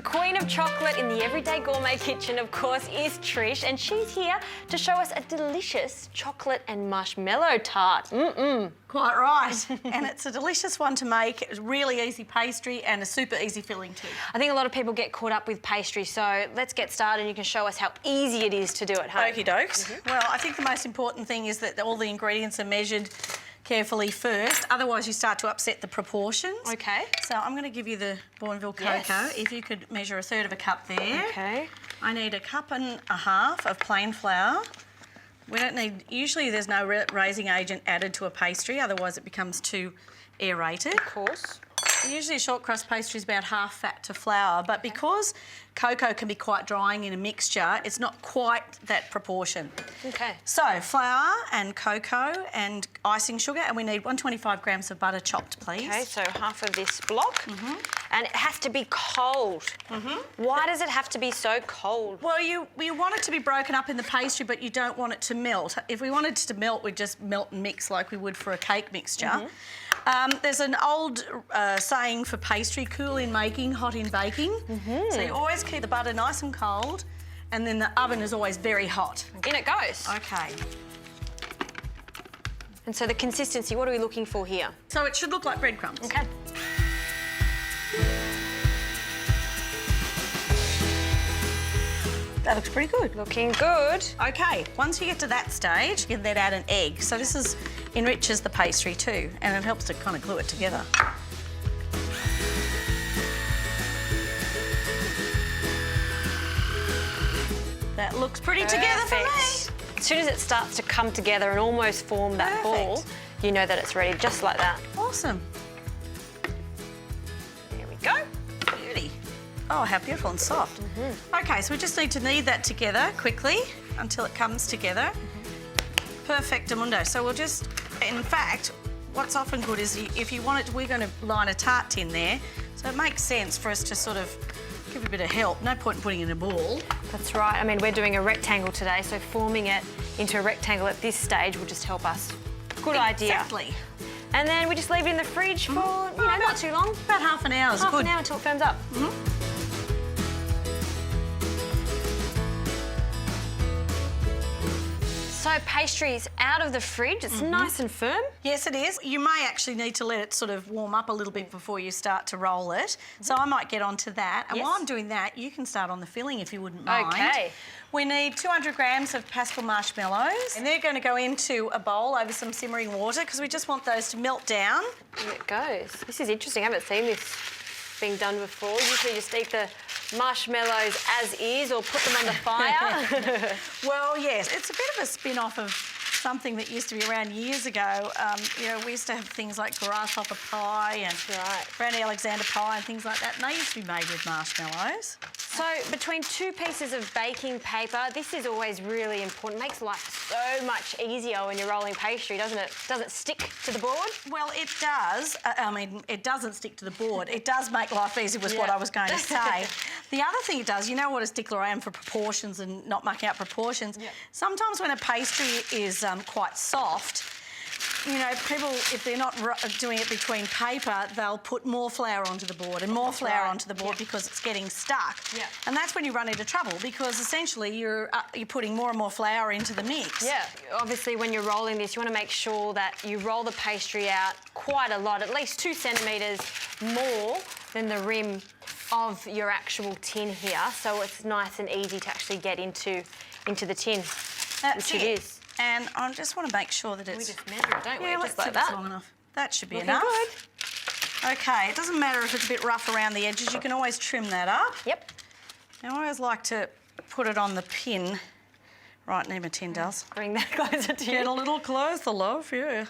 queen of chocolate in the everyday gourmet kitchen, of course, is Trish, and she's here to show us a delicious chocolate and marshmallow tart. Quite right. And it's a delicious one to make. It's a really easy pastry and a super easy filling too. I think a lot of people get caught up with pastry, so let's get started and you can show us how easy it is to do at home. Okie dokes. Well, I think the most important thing is that all the ingredients are measured carefully first, otherwise you start to upset the proportions. Okay. So I'm going to give you the Bourneville cocoa. Yes. If you could measure 1/3 of a cup there. Okay. I need 1.5 cups of plain flour. We don't need, usually there's no raising agent added to a pastry, otherwise it becomes too aerated. Of course. Usually a short crust pastry is about half fat to flour, but because cocoa can be quite drying in a mixture, it's not quite that proportion. Okay. So flour and cocoa and icing sugar, and we need 125 grams of butter chopped, please. Okay, so half of this block. And it has to be cold. Why does it have to be so cold? Well, you want it to be broken up in the pastry, but you don't want it to melt. If we wanted it to melt, we'd just melt and mix like we would for a cake mixture. There's an old saying for pastry, cool in making, hot in baking. So you always keep the butter nice and cold, and then the oven is always very hot. In it goes. Okay. And so the consistency, what are we looking for here? So it should look like breadcrumbs. Okay. That looks pretty good. Looking good. Okay, once you get to that stage, you can then add an egg. So this enriches the pastry too, and it helps to kind of glue it together. That looks pretty together for me. As soon as it starts to come together and almost form that ball, you know that it's ready, just like that. Awesome. There we go. Beauty. Oh, how beautiful and soft. Okay, so we just need to knead that together quickly until it comes together. Perfectamundo. So we'll just, in fact, what's often good is if you want it, we're going to line a tart tin there, so it makes sense for us to sort of give it a bit of help. No point in putting it in a ball. That's right. I mean, we're doing a rectangle today, so forming it into a rectangle at this stage will just help us. Good idea. Exactly. And then we just leave it in the fridge for, you know, not too long. About half an hour is Half good. an hour until it firms up. So pastry's out of the fridge, it's nice and firm. Yes, it is. You may actually need to let it sort of warm up a little bit before you start to roll it. So I might get onto that. And while I'm doing that, you can start on the filling if you wouldn't mind. Okay. We need 200 grams of pastel marshmallows, and they're going to go into a bowl over some simmering water because we just want those to melt down. There it goes. This is interesting. I haven't seen this being done before. Usually you just eat the marshmallows as is or put them on the fire. Well, yes, it's a bit of a spin-off of something that used to be around years ago. You know, we used to have things like grasshopper pie and Brandy Alexander pie and things like that, and they used to be made with marshmallows. So between 2 pieces of baking paper, this is always really important. It makes life so much easier when you're rolling pastry, doesn't it? Does it stick to the board? Well, it does. I mean, it doesn't stick to the board. It does make life easier was what I was going to say. The other thing it does, you know what a stickler I am for proportions and not mucking up proportions. Sometimes when a pastry is quite soft, you know, people, if they're not doing it between paper, they'll put more flour onto the board and more flour onto the board because it's getting stuck. And that's when you run into trouble because essentially you're putting more and more flour into the mix. Yeah, obviously when you're rolling this, you want to make sure that you roll the pastry out quite a lot, at least 2 centimetres more than the rim of your actual tin here, so it's nice and easy to actually get into the tin, which it is. And I just want to make sure that it's... We just measure it, don't we? Yeah, just let's like see if it's that. long enough. That should be Looking enough. good. Okay, it doesn't matter if it's a bit rough around the edges. You can always trim that up. Yep. Now, I always like to put it on the pin. Right near my tin, dolls. Bring that closer to you. Get a little closer, love, yeah.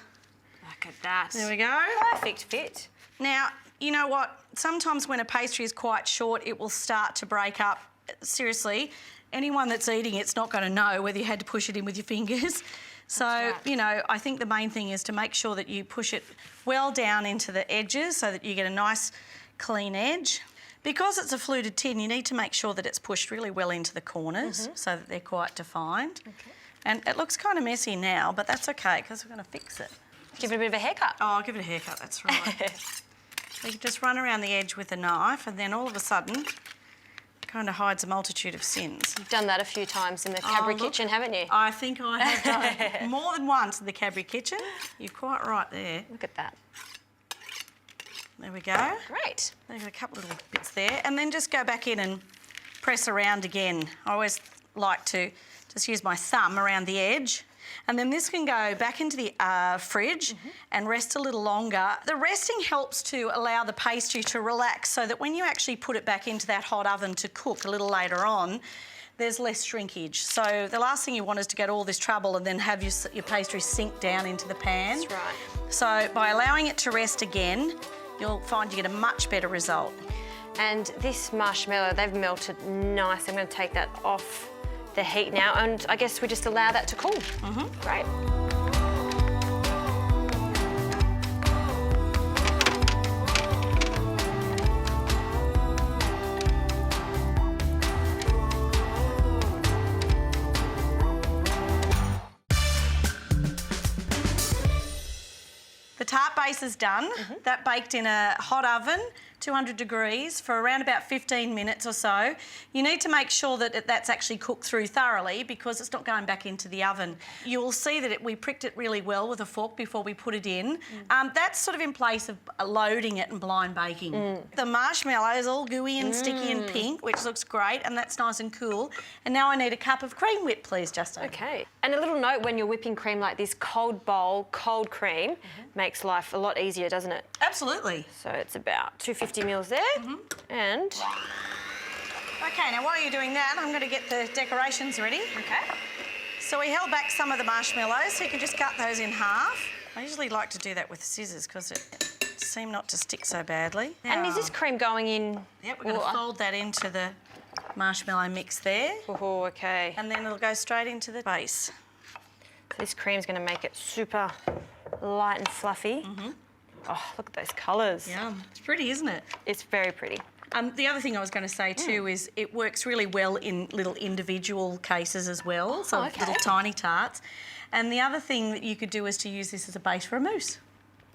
Look at that. There we go. Perfect fit. Now, you know what? Sometimes when a pastry is quite short, it will start to break up. Seriously, anyone that's eating it's not going to know whether you had to push it in with your fingers. So, you know, I think the main thing is to make sure that you push it well down into the edges so that you get a nice clean edge. Because it's a fluted tin, you need to make sure that it's pushed really well into the corners so that they're quite defined. And it looks kind of messy now, but that's okay because we're going to fix it. Give it a bit of a haircut. Oh, I'll give it a haircut, that's right. So you can just run around the edge with a knife and then all of a sudden kind of hides a multitude of sins. You've done that a few times in the Cadbury kitchen, haven't you? I think I have done more than once in the Cadbury kitchen. You're quite right there. Look at that. There we go. Great. There's a couple little bits there. And then just go back in and press around again. I always like to just use my thumb around the edge. And then this can go back into the fridge and rest a little longer. The resting helps to allow the pastry to relax so that when you actually put it back into that hot oven to cook a little later on, there's less shrinkage. So the last thing you want is to go to all this trouble and then have your pastry sink down into the pan. That's right. So by allowing it to rest again, you'll find you get a much better result. And this marshmallow, they've melted nice. I'm going to take that off the heat now, and I guess we just allow that to cool. Great. The tart base is done. That baked in a hot oven, 200 degrees for around about 15 minutes or so. You need to make sure that that's actually cooked through thoroughly because it's not going back into the oven. You will see that we pricked it really well with a fork before we put it in. That's sort of in place of loading it and blind baking. The marshmallow is all gooey and sticky and pink, which looks great, and that's nice and cool. And now I need a cup of cream whip, please, Justin. Okay. And a little note, when you're whipping cream like this, cold bowl, cold cream makes life a lot easier, doesn't it? Absolutely. So it's about 250 mils there. And... Okay, now while you're doing that, I'm going to get the decorations ready. Okay. So we held back some of the marshmallows, so you can just cut those in half. I usually like to do that with scissors because it seemed not to stick so badly. And is this cream going in? Yep, we're going to fold that into the marshmallow mix there. Oh, okay. And then it'll go straight into the base. This cream's going to make it super light and fluffy. Oh, look at those colours. Yum. It's pretty, isn't it? It's very pretty. The other thing I was going to say too is it works really well in little individual cases as well, so little tiny tarts. And the other thing that you could do is to use this as a base for a mousse.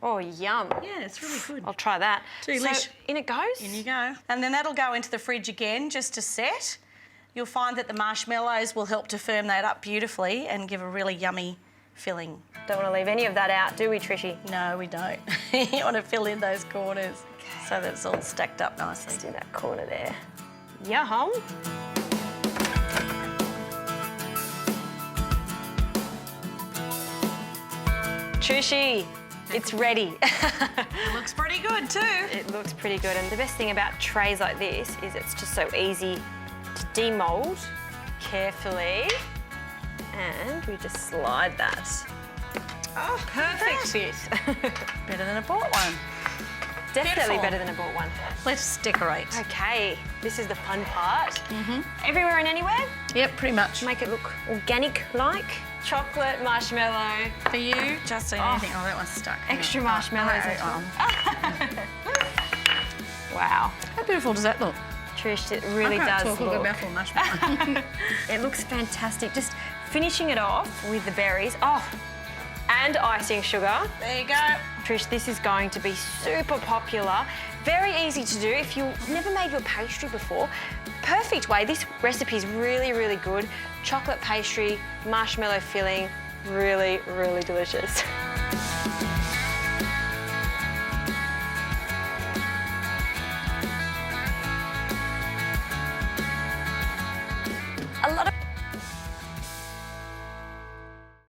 Oh, yum. Yeah, it's really good. I'll try that. Delish. So in it goes? In you go. And then that'll go into the fridge again just to set. You'll find that the marshmallows will help to firm that up beautifully and give a really yummy filling. Don't want to leave any of that out, do we, Trishy? No, we don't. You want to fill in those corners so that it's all stacked up nicely. Let's do that corner there. Yum. Trishy, it's ready. It looks pretty good too. It looks pretty good, and the best thing about trays like this is it's just so easy to demould carefully, and we just slide that. Oh, Perfect fit. Better than a bought one. Definitely Beautiful. better than a bought one. Let's decorate. Okay, this is the fun part. Everywhere and anywhere, Yep, pretty much. make it look organic-like. Chocolate marshmallow. For you, Justin, anything. Oh, that one's stuck. Extra marshmallows. Wow. How beautiful does that look? Trish, it really does talk look. about full marshmallow. It looks fantastic. Just finishing it off with the berries. Oh, and icing sugar. There you go. Trish, this is going to be super popular. Very easy to do. If you've never made your pastry before, perfect way. This recipe is really, really good. Chocolate pastry, marshmallow filling, really, really delicious.